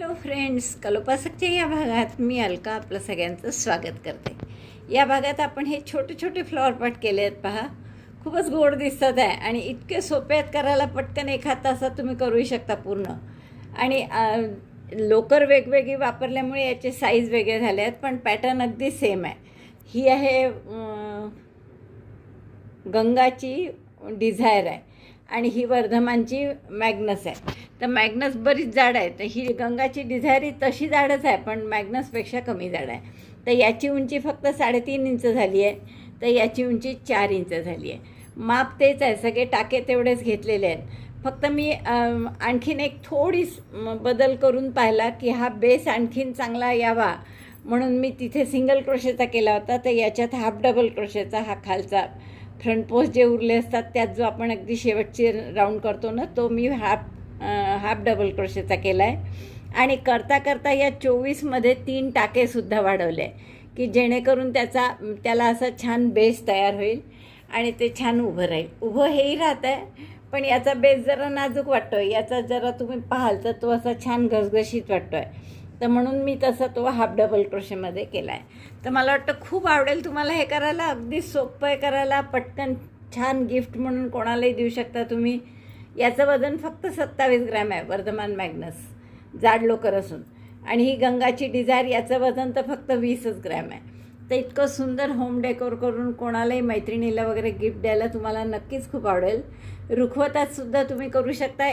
Hello friends, कलोपासकच्या या भागात मी अलका आपलं सगळ्यांचं स्वागत करते. या भागात आपण हे छोटे छोटे फ्लॉवर पॉट केले आहेत. पहा, खूपच गोड दिसत आहे आणि इतके सोपे आहेत करायला. पटकन एखाद तासात तुम्ही करूही शकता पूर्ण. आणि लोकर वेगवेगळी वापरल्यामुळे याचे साईज वेगळे झाले आहेत, पण पॅटर्न अगदी सेम आहे. ही आहे गंगाची डिझायर आहे आणि ही वर्धमानची मॅग्नस आहे. तर मॅग्नस बरीच जाड आहे, तर ही गंगाची डिझायर ही तशी जाडच आहे, पण मॅग्नसपेक्षा कमी जाड आहे. तर याची उंची फक्त 3.5 इंच झाली आहे, तर याची उंची 4 इंच झाली आहे. माप तेच आहे, सगळे टाके तेवढेच घेतलेले आहेत. फक्त मी आणखीन एक थोडी बदल करून पाहिला की हा बेस आणखीन चांगला यावा, म्हणून मी तिथे सिंगल क्रोशेचा केला होता. तर याच्यात हाफ डबल क्रोशेचा हा खालचा फ्रंट पोस्ट जे उरले असतात त्यात जो आपण अगदी शेवटची राऊंड करतो ना, तो मी हाफ डबल क्रोशेचा केला आहे. आणि करता करता या 24मध्ये 3 टाकेसुद्धा वाढवले की जेणेकरून त्याला असा छान बेस तयार होईल आणि ते छान उभं राहील. उभं हेही राहत आहे, पण याचा बेस जरा नाजूक वाटतो आहे. याचा जरा तुम्ही पाहाल तर तो असा छान घसघशीत वाटतो आहे. तर म्हणून मी तसा तो हाफ डबल क्रोशेमध्ये केला आहे. तर मला वाटतं खूप आवडेल तुम्हाला हे करायला. अगदी सोपं आहे करायला, पटकन छान गिफ्ट म्हणून कोणालाही देऊ शकता तुम्ही. याचं वजन फक्त 27 ग्रॅम आहे, वर्धमान मॅग्नस जाड लोकर असून. आणि ही गंगाची डिझायर याचं वजन तर फक्त 20 ग्रॅम आहे. तर इतकं सुंदर होम डेकोर करून कोणालाही मैत्रिणीला वगैरे गिफ्ट द्यायला तुम्हाला नक्कीच खूप आवडेल. रुखवतातसुद्धा तुम्ही करू शकता.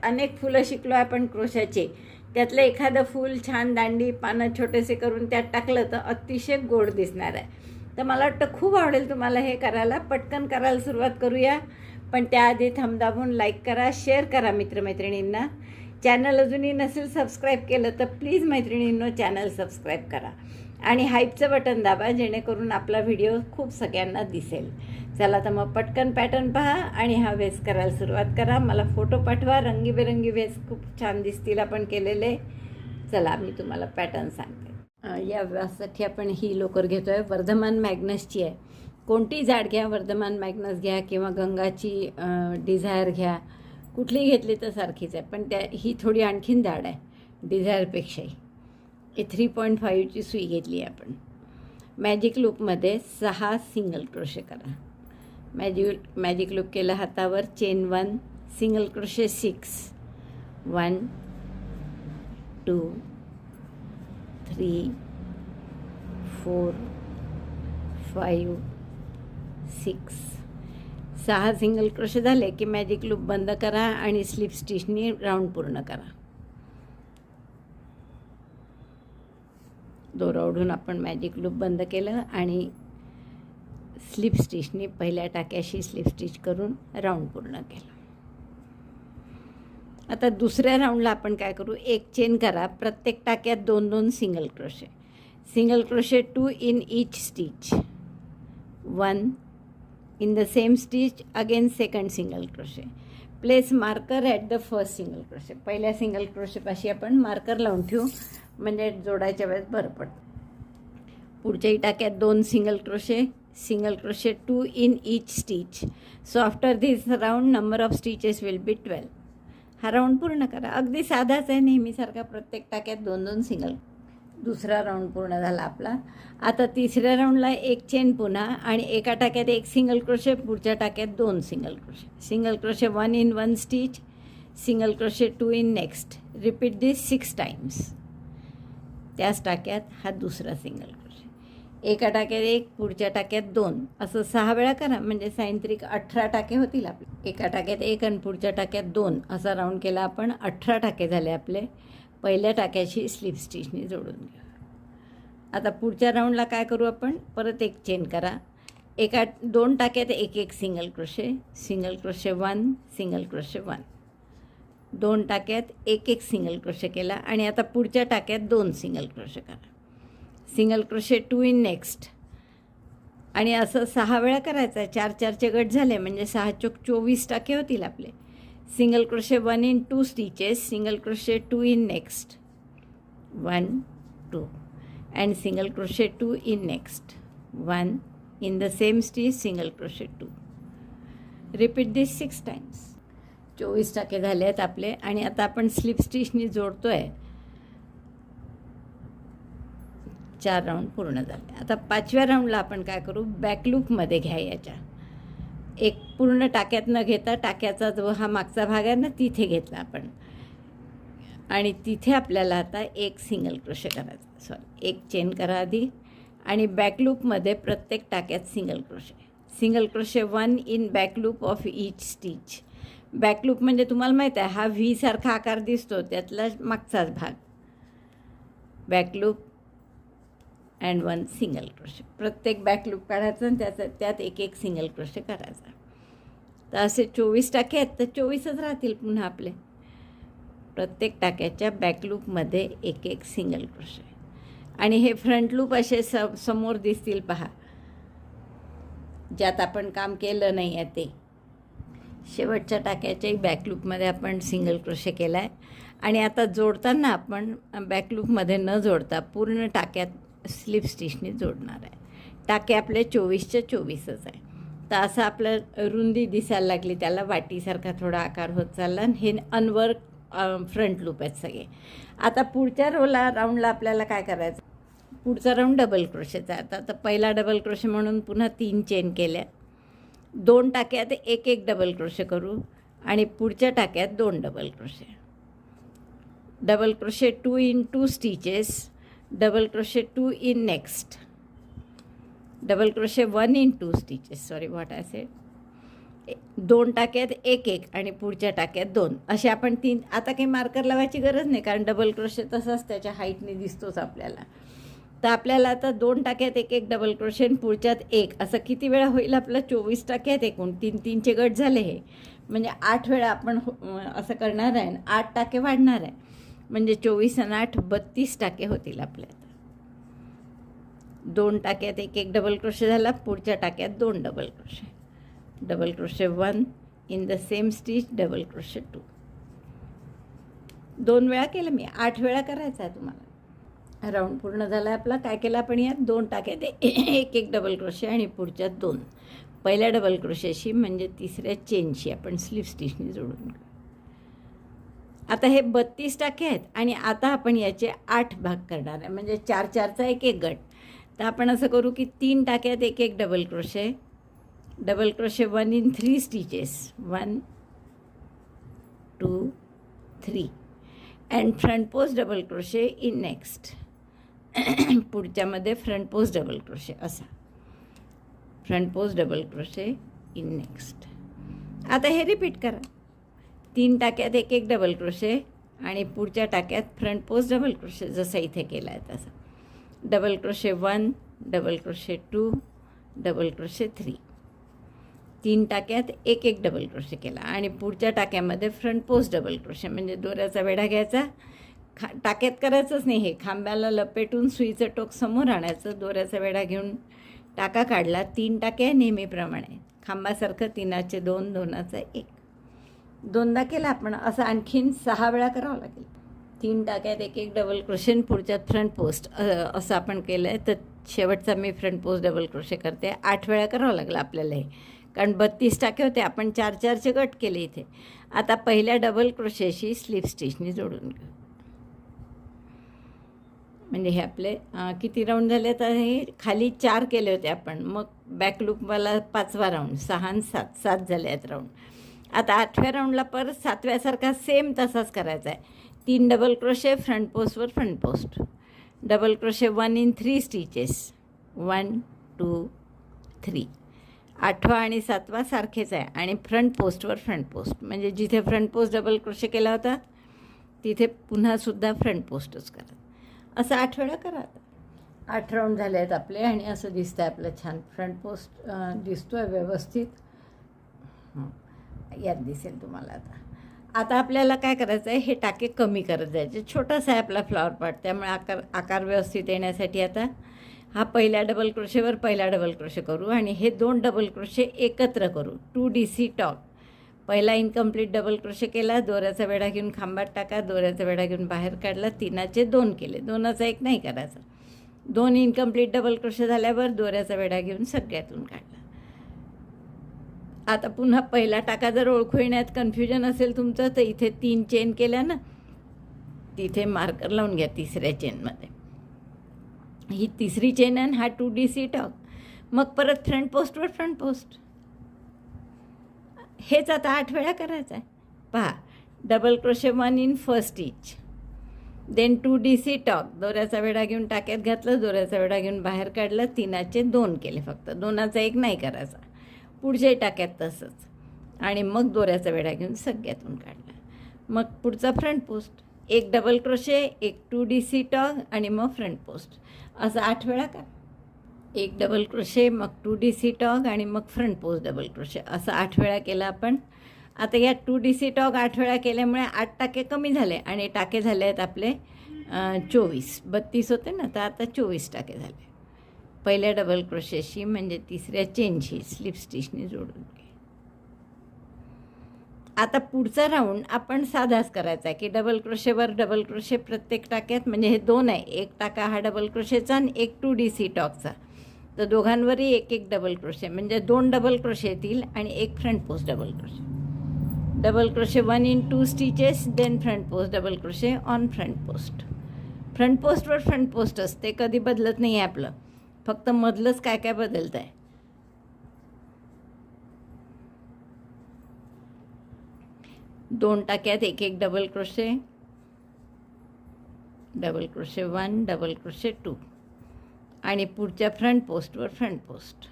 अनेक फुलं शिकलो आपण क्रोशाची, त्यातलं एखादं फूल छान दांडी पानं छोटेसे करून त्यात टाकलं तर अतिशय गोड दिसणार आहे. तर मला वाटतं खूप आवडेल तुम्हाला हे करायला. पटकन करायला सुरुवात करूया, पण त्याआधी थंब दाबून लाईक करा, शेअर करा मित्रमैत्रिणींना. चॅनल अजूनही नसेल सबस्क्राईब केलं तर प्लीज मैत्रिणींनो चॅनल सबस्क्राईब करा आणि हाईपचं बटन दाबा, जेणेकरून आपला व्हिडिओ खूप सगळ्यांना दिसेल. चला तर मग पटकन पॅटर्न पहा आणि हा वेस करायला सुरुवात करा. मला फोटो पाठवा, रंगीबेरंगी वेस खूप छान दिसतील आपण केलेले. चला मी तुम्हाला पॅटर्न सांगते. या व्यासाठी आपण ही लोकर घेतो आहे, वर्धमान मॅग्नसची आहे. कोणती जाड घ्या, वर्धमान मॅग्नस घ्या किंवा गंगाची डिझायर घ्या, कुठली घेतली तर सारखीच आहे. पण ही थोडी आणखीन जाड आहे डिझायरपेक्षाही. 3.5ची सुई घेतली आहे आपण. मॅजिक लूपमध्ये 6 सिंगल क्रोशे करा. मॅजिक लूप केलं हातावर, chain 1, single crochet 6, 1 2 3 4 5 6. 6 single crochet झाले की मॅजिक लूप बंद करा आणि स्लिप स्टिचनी राऊंड पूर्ण करा. दोरा ओढून आपण मॅजिक लूप बंद केलं आणि स्लिप स्टिचनी पहिल्या टाक्याशी स्लिप स्टिच करून राऊंड पूर्ण केलं. आता दुसऱ्या राऊंडला आपण काय करू, एक चेन करा. प्रत्येक टाक्यात 2-2 single crochet. Single crochet 2 in each stitch, 1 in the same stitch, again second single crochet. Place marker at the first single crochet. पहिल्या सिंगल क्रोशेपाशी आपण मार्कर लावून ठेवू, म्हणजे जोडायच्या वेळेस बरं पडतं. पुढच्याही टाक्यात 2 single crochet, single crochet 2 in each stitch. So after this round number of stitches will be 12. हा राऊंड पूर्ण करा. अगदी साधाच आहे, नेहमीसारखा प्रत्येक टाक्यात 2-2 सिंगल. दुसरा राऊंड पूर्ण झाला आपला. आता तिसऱ्या राऊंडला एक चेन पुन्हा आणि एका टाक्यात 1 सिंगल क्रोशे, पुढच्या टाक्यात 2 single crochet. Single crochet 1 in 1 stitch, single crochet 2 in next. Repeat this 6 times. त्याच टाक्यात हा दुसरा सिंगल क्रोशे. एका टाक्यात 1, पुढच्या टाक्यात 2, असं 6 वेळा करा, म्हणजे सायंत्रिक 18 टाके होतील आपले. एका टाक्यात 1 आणि पुढच्या टाक्यात 2 असा राऊंड केला आपण. 18 टाके झाले आपले. पहिल्या टाक्याशी स्लिप स्टिचनी जोडून घेऊ. आता पुढच्या राऊंडला काय करू आपण, परत एक चेन करा. 2 टाक्यात 1-1 single crochet, single crochet 1, single crochet 1. 2 टाक्यात 1-1 सिंगल क्रोशे केला आणि आता पुढच्या टाक्यात 2 सिंगल क्रोशे करा. Single crochet 2 in next. आणि असं 6 वेळा करायचं. 4-4चे गट झाले, म्हणजे 6 चोक 24 टाके होतील आपले. Single crochet 1 in 2 stitches, single crochet 2 in next, 1 2, and single crochet 2 in next, 1 in the same stitch, single crochet 2. Repeat this 6 times. 24 टाके झाले आहेत आपले. आणि आता आपण स्लिप स्टिचनी जोडतो आहे. 4 राऊंड पूर्ण झाले. आता 5व्या राऊंडला आपण काय करू, बॅकलूपमध्ये घ्या याच्या. एक पूर्ण टाक्यात न घेता टाक्याचा जो हा मागचा भाग आहे ना तिथे घेतला आपण, आणि तिथे आपल्याला आता एक सिंगल क्रोशे करायचा, एक चेन करा आधी, आणि बॅकलूपमध्ये प्रत्येक टाक्यात single crochet 1 in back loop of each stitch. Back loop म्हणजे तुम्हाला माहीत आहे हा व्ही सारखा आकार दिसतो त्यातला मागचाच भाग. बॅकलूप अँड 1 सिंगल क्रोशे. प्रत्येक बॅकलूप काढायचं आणि त्यात एक एक सिंगल क्रोशे करायचा. तर असे 24 टाके आहेत, तर 24च राहतील पुन्हा आपले. प्रत्येक टाक्याच्या बॅकलूपमध्ये एक एक सिंगल क्रोशे. आणि हे फ्रंट लूप असे समोर दिसतील पहा, ज्यात आपण काम केलं नाही आहे ते. शेवटच्या टाक्याच्याही बॅकलूपमध्ये आपण सिंगल क्रोशे केला आहे. आणि आता जोडताना आपण बॅकलूपमध्ये न जोडता पूर्ण टाक्यात स्लिप स्टिचने जोडणार आहे. टाके आपले 24च्या 24च आहे. तर असं आपलं रुंदी दिसायला लागली, त्याला वाटीसारखा थोडा आकार होत चालला. आणि हे अनवर्क फ्रंट लूप आहेत सगळे. आता पुढच्या राऊंडला आपल्याला काय करायचं, पुढचा राऊंड डबल क्रोशेचा आहे. आता पहिला डबल क्रोशे म्हणून पुन्हा 3 चेन केल्या, 2 टाक्यात एक एक डबल क्रोशे करू, आणि पुढच्या टाक्यात 2 double crochet. Double crochet 2 in 2 stitches, double crochet 2 in next, double crochet 1 in 2 stitches, sorry what I said. 2 टाक्यात एक एक आणि पुढच्या टाक्यात 2, असे आपण 3. आता काही मार्कर लावायची गरज नाही, कारण डबल क्रोशे तसाच त्याच्या हाईटने दिसतोच आपल्याला. तर आपल्याला आता 2 टाक्यात एक एक डबल क्रोशे आणि पुढच्यात एक, असं किती वेळा होईल आपलं, 24 टाक्यात एकूण 3-3चे गट झाले. हे म्हणजे 8 वेळा आपण असं करणार आहे. 8 टाके वाढणार आहे, म्हणजे 24 आणि 8 32 टाके होतील आपल्याला. 2 टाक्यात एक एक डबल क्रोशे झाला, पुढच्या टाक्यात 2 double crochet, double crochet 1 in the same stitch, double crochet 2. 2 वेळा केलं मी, 8 वेळा करायचं आहे तुम्हाला. राऊंड पूर्ण झाला आहे आपला. काय केलं आपण यात, 2 टाक्यात एक एक डबल क्रोशे आणि पुढच्यात 2. पहिल्या डबल क्रोशेशी म्हणजे तिसऱ्या चेनशी आपण स्लिप स्टिचने जोडून घेऊ. आता हे 32 टाके आहेत, आणि आता आपण याचे 8 भाग करणार आहे, म्हणजे 4-4चा एक एक गट. तर आपण असं करू की 3 टाक्यात एक एक double crochet, double crochet 1 in 3 stitches, 1 2 3, and front post double crochet in next. पुढच्यामध्ये फ्रंट पोस्ट डबल क्रोशे, असा front post double crochet in next. आता हे रिपीट करा. 3 टाक्यात एक एक डबल क्रोशे आणि पुढच्या टाक्यात फ्रंट पोस्ट डबल क्रोशे, जसं इथे केला आहे तसं. Double crochet 1, double crochet 2, double crochet 3. 3 टाक्यात एक एक डबल क्रोशे केला, आणि पुढच्या टाक्यामध्ये फ्रंट पोस्ट डबल क्रोशे, म्हणजे दोऱ्याचा वेढा घ्यायचा. टाक्यात करायचंच नाही, हे खांब्याला लपेटून सुईचं टोक समोर आणायचं, दोऱ्याचा वेढा घेऊन टाका काढला. 3 टाके नेहमीप्रमाणे खांबासारखं, 3चे 2, 2चा 1. 2दा केला आपण. असं आणखीन 6 वेळा करावं लागेल. 3 टाक्यात एक एक डबल क्रोशे, पुढच्यात फ्रंट पोस्ट, असं आपण केलं आहे. तर शेवटचा मी फ्रंट पोस्ट डबल क्रोशे करते. 8 वेळा करावं लागलं आपल्याला हे, कारण 32 टाके होते, आपण 4-4चे गट केले इथे. आता पहिल्या डबल क्रोशेशी स्लिप स्टिचने जोडून घेऊ. म्हणजे हे आपले किती राऊंड झाले, तर हे खाली 4 केले होते आपण, मग बॅकलूपवाला 5वा राऊंड, 6 आणि 7 झाले आहेत राऊंड. आता 8व्या राऊंडला परत 7व्यासारखा सेम तसाच करायचा आहे. 3 डबल क्रोशे फ्रंट पोस्टवर front post, double crochet 1 in 3 stitches, 1 2 3. 8वा आणि 7वा सारखेच आहे, आणि फ्रंट पोस्टवर फ्रंट पोस्ट, म्हणजे जिथे फ्रंट पोस्ट डबल क्रोशे केला होता तिथे पुन्हासुद्धा फ्रंट पोस्टच करा. असं 8 वेळा करा. आता 8 राऊंड झाले आहेत आपले, आणि असं दिसतं आहे आपलं छान फ्रंट पोस्ट दिसतो आहे व्यवस्थित. यात दिसेल तुम्हाला. आता आपल्याला काय करायचं आहे, हे टाके कमी करत जायचे. छोटासा आहे आपला फ्लॉवर पॉट, त्यामुळे आकार व्यवस्थित येण्यासाठी आता हा पहिल्या डबल क्रोशेवर पहिला डबल क्रोशे करू, आणि हे 2 डबल क्रोशे एकत्र करू. 2 DC टॉप. पहिला इनकम्प्लीट डबल क्रोशे केला, दोऱ्याचा वेढा घेऊन खांबात टाका, दोऱ्याचा वेढा घेऊन बाहेर काढला, 3चे 2 केले, 2चा 1 नाही करायचा. 2 इनकम्प्लीट डबल क्रोशे झाल्यावर दोऱ्याचा वेढा घेऊन सगळ्यातून काढला. आता पुन्हा पहिला टाका जर ओळखू येण्यात कन्फ्युजन असेल तुमचं, तर इथे 3 चेन केल्या ना, तिथे मार्कर लावून घ्या 3ऱ्या चेनमध्ये. ही तिसरी चेन आणि हा 2DC टॉग. मग परत फ्रंट पोस्टवर फ्रंट पोस्ट. हेच आता 8 वेळा करायचं आहे. पहा, double crochet 1 in first stitch, then 2DC tog, दोऱ्याचा वेढा घेऊन टाक्यात घातलं, दोऱ्याचा वेढा घेऊन बाहेर काढलं, 3चे 2 केले, फक्त 2चा 1 नाही करायचा. पुढच्याही टाक्यात तसंच, आणि मग दोऱ्याचा वेढा घेऊन सगळ्यातून काढला. मग पुढचा फ्रंट पोस्ट, एक डबल क्रोशे, एक 2DC टॉग आणि मग फ्रंट पोस्ट. असं 8 वेळा करा. एक डबल क्रोशे, मग 2DC टॉग आणि मग फ्रंट पोस्ट डबल क्रोशे, असं 8 वेळा केलं आपण. आता या 2DC टॉग 8 वेळा केल्यामुळे 8 टाके कमी झाले आणि टाके झाले आहेत आपले 24. 32 होते ना, तर आता 24 टाके झाले. पहिल्या डबल क्रोशेशी म्हणजे तिसऱ्या चेनशी स्लिप स्टिचने जोडून घे. आता पुढचा राऊंड आपण साधाच करायचा आहे की डबल क्रोशेवर डबल क्रोशे प्रत्येक टाक्यात, म्हणजे हे 2 आहे, एक टाका हा डबल क्रोशेचा आणि एक 2DC टॉगचा, तर दोघांवरही एक एक डबल क्रोशे, म्हणजे 2 डबल क्रोशे येतील आणि एक front post double crochet. Double crochet 1 in 2 stitches, then front post double crochet on front post. Front पोस्टवर फ्रंट पोस्ट असते, कधी बदलत नाही आहे आपलं, फक्त मधलंच काय काय बदलत आहे. दोन टाक्यात एक एक double crochet, double crochet 1, double crochet 2, आणि पुढच्या फ्रंट पोस्टवर फ्रंट पोस्ट.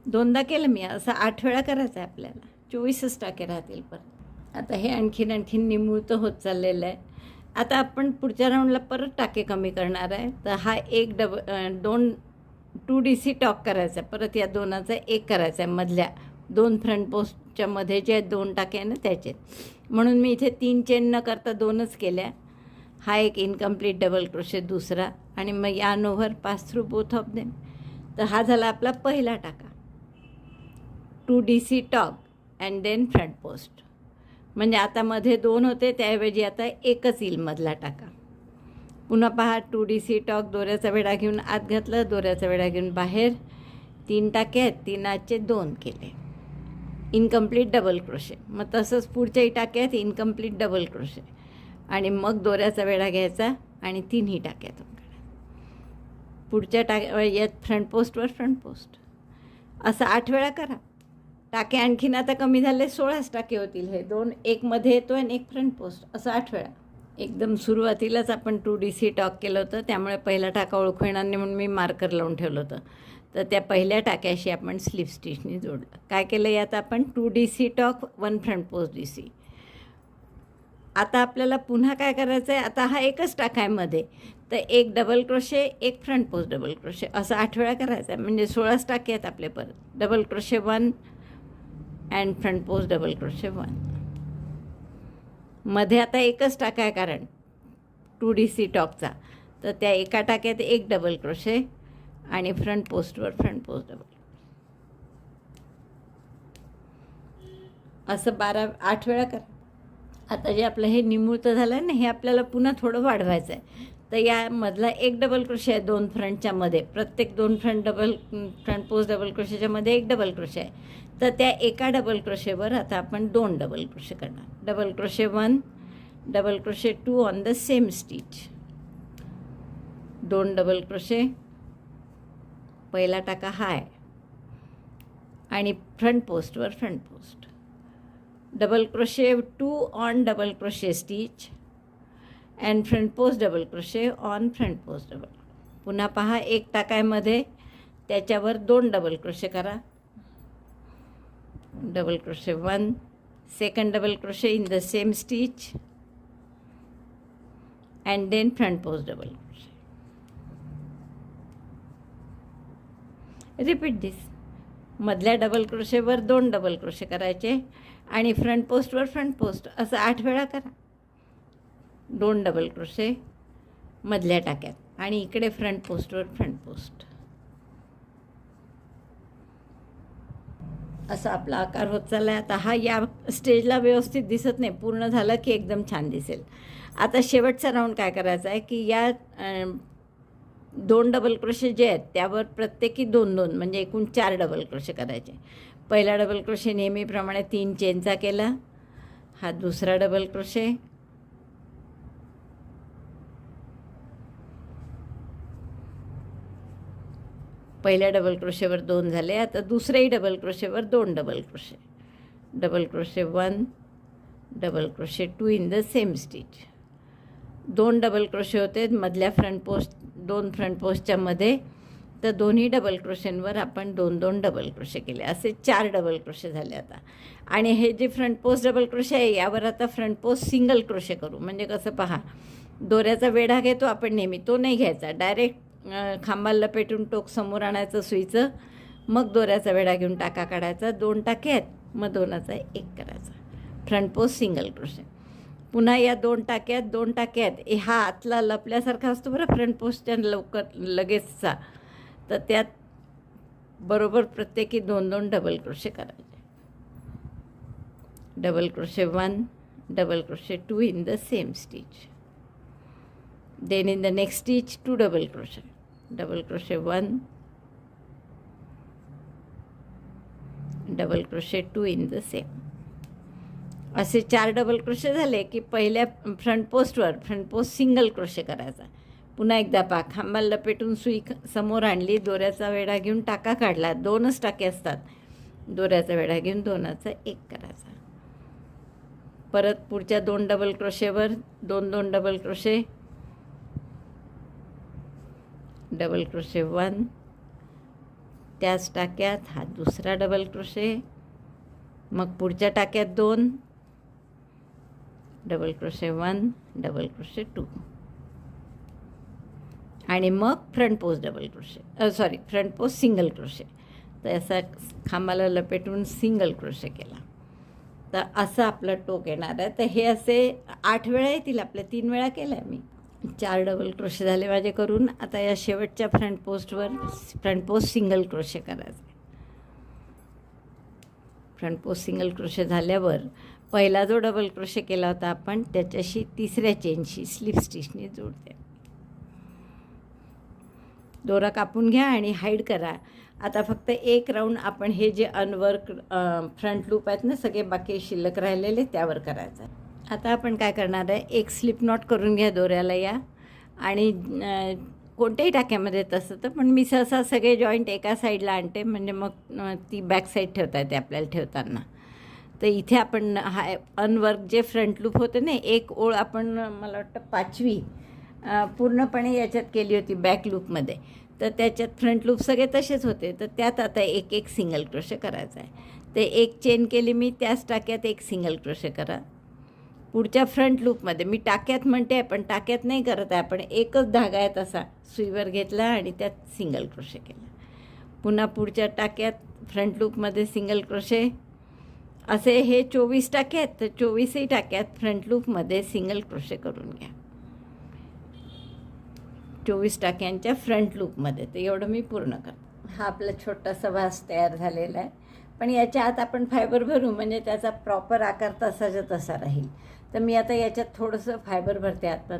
2दा केलं मी. असं 8 वेळा करायचं आहे आपल्याला. 24च टाके राहतील परत. आता हे आणखीन निमुळतं होत चाललेलं आहे. आता आपण पुढच्या राऊंडला परत टाके कमी करणार आहे. तर हा एक 2DC टॉक करायचा आहे. परत या 2चा 1 करायचा आहे मधल्या 2 फ्रंट पोस्टच्या मध्ये जे 2 टाके आहे ना त्याचे. म्हणून मी इथे 3 चेन न करता 2च केल्या. हा एक इनकम्प्लीट डबल क्रोशे दुसरा, आणि मग yarn over pass through both of them. तर हा झाला आपला पहिला टाका, 2DC tog and then front post. म्हणजे आता मध्ये 2 होते, त्याऐवजी आता 1च येईल मधला टाका. पुन्हा पहा, 2DC टॉग, दोऱ्याचा वेढा घेऊन आत घातलं, दोऱ्याचा वेढा घेऊन बाहेर, 3 टाके आहेत, 3चे 2 केले, इनकम्प्लीट डबल क्रोशे. मग तसंच पुढच्याही टाक्यात इनकम्प्लीट डबल क्रोशे, आणि मग दोऱ्याचा वेढा घ्यायचा आणि 3ही टाक्यातून काढायचा. पुढच्या यात फ्रंट पोस्टवर फ्रंट पोस्ट. असं 8 वेळा करा. टाके आणखीन आता कमी झाले, 16च टाके होतील. हे 2, एक मध्ये येतो आणि एक फ्रंट पोस्ट, असं 8 वेळा. एकदम सुरुवातीलाच आपण 2DC टॉक केलं होतं, त्यामुळे पहिला टाका ओळखू येणार नाही म्हणून मी मार्कर लावून ठेवलं होतं. तर त्या पहिल्या टाक्याशी आपण स्लिप स्टिचने जोडलं. काय केलं यात आपण 2DC talk 1 front post DC. आता आपल्याला पुन्हा काय करायचं आहे, आता हा एकच टाका आहे मध्ये, तर एक डबल क्रोशे, एक फ्रंट पोस्ट डबल क्रोशे, असं 8 वेळा करायचं आहे. म्हणजे 16च टाके आहेत आपले. परत double crochet 1 and front post double crochet 1. मध्ये आता एकच टाका आहे कारण 2DC टॉकचा, तर त्या एका टाक्यात एक डबल क्रोशे आणि फ्रंट पोस्टवर फ्रंट पोस्ट डबल. असं 8 वेळा करा. आता जे आपलं हे निमुळतं झालं आहे ना, हे आपल्याला पुन्हा थोडं वाढवायचं आहे. तर यामधला एक डबल क्रोशे आहे 2 फ्रंटच्या मध्ये, प्रत्येक 2 फ्रंट पोस्ट डबल क्रोशेच्या मध्ये एक डबल क्रोशे आहे. तर त्या एका डबल क्रोशेवर आता आपण 2 डबल क्रोशे करणार. Double crochet 1, double crochet 2 on the same stitch, 2 double crochet, पहिला टाका हा आहे, आणि फ्रंट पोस्टवर front post. Double crochet 2 on double crochet stitch and front post double crochet on front post double. पुन्हा पहा, एक टाकायमध्ये त्याच्यावर 2 डबल क्रोशे करा. Double crochet 1, second double crochet in the same stitch and then front post double crochet. Repeat दिस. मधल्या double क्रोशेवर 2 double crochet करायचे आणि फ्रंट पोस्टवर फ्रंट पोस्ट, असं 8 वेळा करा. 2 डबल क्रोशे मधल्या टाक्यात, आणि इकडे फ्रंट पोस्टवर फ्रंट पोस्ट. असा आपला आकार होत चालला आहे. आता हा या स्टेजला व्यवस्थित दिसत नाही, पूर्ण झालं की एकदम छान दिसेल. आता शेवटचा राऊंड काय करायचा आहे की या 2 डबल क्रोशे जे आहेत त्यावर प्रत्येकी 2-2, म्हणजे एकूण 4 डबल क्रोशे करायचे. पहिला डबल क्रोशे नेहमीप्रमाणे 3 चेनचा केला. हा दुसरा डबल क्रोशे, पहिल्या डबल क्रोशेवर 2 झाले. आता दुसऱ्याही डबल क्रोशेवर 2 double crochet. Double crochet 1, double crochet 2 in the same stitch. 2 double crochet होते मधल्या फ्रंट पोस्ट, 2 फ्रंट पोस्टच्या मध्ये, तर दोन्ही डबल क्रोशेंवर आपण 2-2 डबल क्रोशे केले. असे 4 डबल क्रोशे झाले आता. आणि हे जे फ्रंट पोस्ट डबल क्रोशे आहे यावर आता फ्रंट पोस्ट सिंगल क्रोशे करू. म्हणजे कसं पहा, दोऱ्याचा वेढा घेतो आपण नेहमी, तो नाही घ्यायचा. डायरेक्ट खांबाला लपेटून टोक समोर आणायचं सुईचं, मग दोऱ्याचा वेढा घेऊन टाका काढायचा. 2 टाके आहेत, मग 2चा 1 करायचा. Front post single crochet. पुन्हा या 2 टाक्यात 2 टाके आहेत. हा आतला लपल्यासारखा असतो बरं फ्रंट पोस्टच्या लगेचचा, तर त्यात बरोबर प्रत्येकी 2-2 डबल क्रोशे करायचे. Double crochet 1, double crochet 2 in the same stitch. Then in the next stitch 2 double crochet. Double crochet 1, double crochet 2 in the same. असे 4 डबल क्रोशे झाले की पहिल्या फ्रंट पोस्ट सिंगल क्रोशे करायचा. पुन्हा एकदा पहा, खांबाला लपेटून सुई समोर आणली, दोऱ्याचा वेढा घेऊन टाका काढला. 2च टाके असतात. दोऱ्याचा वेढा घेऊन 2चा 1 करायचा. परत पुढच्या 2 डबल क्रोशेवर 2-2 डबल क्रोशे. डबल क्रोशे 1, त्याच टाक्यात हा दुसरा डबल क्रोशे. मग पुढच्या टाक्यात 2 डबल क्रोशे 1, डबल क्रोशे 2. आणि मग front post double crochet, front post single crochet. तर असा खांबाला लपेटून सिंगल क्रोशे केला, तर असं आपलं टोक येणार आहे. तर हे असे 8 वेळा येतील आपल्या. 3 वेळा केलं आहे मी. 4 डबल क्रोशे झाले माझे करून. आता या शेवटच्या फ्रंट पोस्ट सिंगल क्रोशे करायचे. फ्रंट पोस्ट सिंगल क्रोशे झाल्यावर पहिला जो डबल क्रोशे केला होता आपण त्याच्याशी तिसऱ्या चेनशी स्लिप स्टिचने जोडते. दोरा कापून घ्या आणि हाईड करा. आता फक्त एक राऊंड आपण हे जे अनवर्क फ्रंट लूप आहेत ना, सगळे बाकी शिल्लक राहिलेले त्यावर करायचं. आता आपण काय करणार आहे, एक स्लिप नॉट करून घ्या दोऱ्याला या. आणि कोणत्याही टाक्यामध्ये तसं तर, पण मी सहसा सगळे जॉईंट एका साईडला आणते, म्हणजे मग ती बॅक साईड ठेवता येते आपल्याला ठेवताना. तर इथे आपण हा अनवर्क जे फ्रंट लूप होते ना, एक ओळ आपण मला वाटतं 5वी पूर्णपणे याच्यात केली होती बॅक लूपमध्ये. तर त्याच्यात फ्रंट लूप सगळे तसेच होते. तर त्यात आता एक सिंगल क्रोशे करायचा आहे. ते एक चेन केली मी, त्याच टाक्यात एक सिंगल क्रोशे करा. पुढच्या फ्रंट लूपमध्ये मी टाक्यात म्हणते, पण टाक्यात नाही करत आहे आपण, एकच धागा आहे तसा सुईवर घेतला आणि त्यात सिंगल क्रोशे केला. पुन्हा पुढच्या टाक्यात फ्रंट लूपमध्ये सिंगल क्रोशे. असे हे 24 टाके आहेत, तर 24ही टाक्यात फ्रंट लूपमध्ये सिंगल क्रोशे करून घ्या. 24 टाक्यांच्या फ्रंट लूपमध्ये. तर एवढं मी पूर्ण करतो. हा आपला छोटासा भास तयार झालेला आहे. पण याच्या आत आपण फायबर भरू, म्हणजे त्याचा प्रॉपर आकार तसाच्या तसा राहील. तर मी आता याच्यात थोडंसं फायबर भरते आता.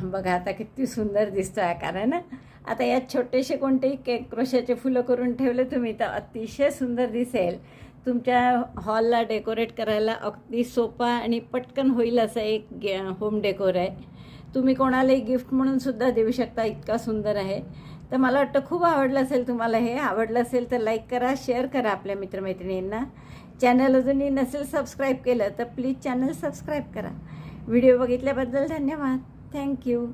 बघा आता किती सुंदर दिसतो आकार आहे ना. आता यात छोटेसे कोणतेही क्रोशाचे फुलं करून ठेवले तुम्ही तर अतिशय सुंदर दिसेल. तुमच्या हॉलला डेकोरेट करायला अगदी सोपा आणि पटकन होईल असं एक होम डेकोर आहे. तुम्ही कोणालाही गिफ्ट म्हणून सुद्धा देऊ शकता, इतका सुंदर आहे. तर मला वाटतं खूप आवडलं असेल तुम्हाला. हे आवडलं असेल तर लाईक करा, शेअर करा आपल्या मित्रमैत्रिणींना. चॅनल अजूनही नसेल सबस्क्राईब केलं तर प्लीज चॅनल सबस्क्राईब करा. व्हिडिओ बघितल्याबद्दल धन्यवाद. थँक्यू.